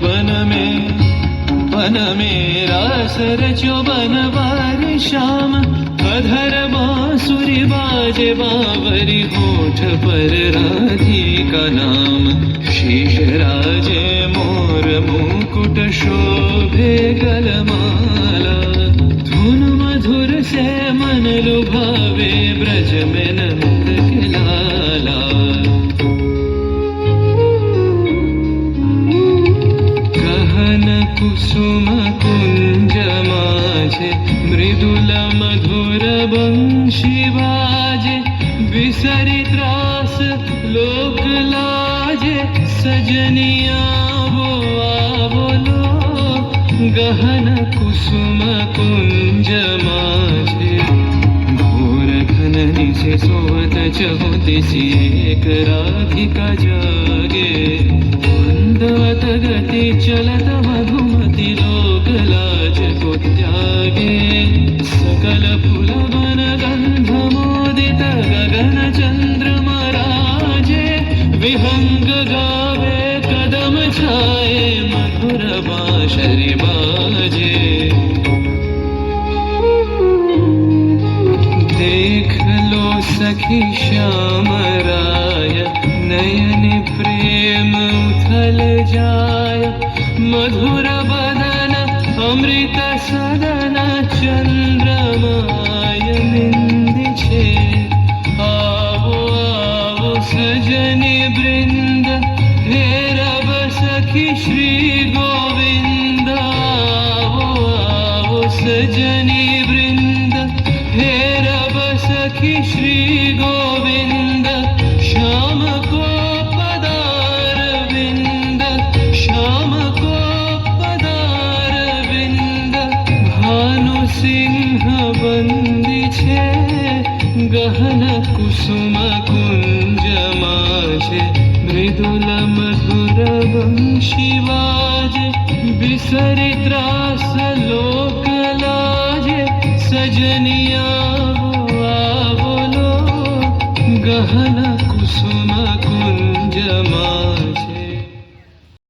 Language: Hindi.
बन में रास रचो बनवारी श्याम अधर बांसुरी बाजे बावरी होठ पर राधिका नाम शीश राजे मोर मुकुट शोभे गलमाला धुन मधुर से मन लुभावे ब्रज में नंद के लाला गहन कुसुम कुंज माझे मृदुल मधुर बंशी बाजे बिसरी त्रास लोक लाजे सजनिया बोलो गहन कुसुम कुंज माझे घोर घन निशे सोवत चहुदिसी एक राधिका जागे मंदवत गति चलत मधुमति लोक लाज को त्यागे सकल फूल वन गंध मोदित गगन चंद्रमा राजे विहंग गावे कदम छाए मधुर बांसुरी बाजे देख लो सखी श्याम राय नयन प्रेम उथल जाय मधुर बदन अमृत सदन चंद्रमाय निंदी छे आवो आवो सजनी वृंद हे रब सखी श्री गोविंद आवो आवो सजनी वृंद हे रब सखी श्री गोविंद श्याम को पदार विंद श्याम को पदार विंद भानु सिंह बंदी छे गहन कुसुम कुंज माझे मृदुल मधुर वंशी बाजे बिसरी त्रास लोक लाजे सजनिया बोलो गहन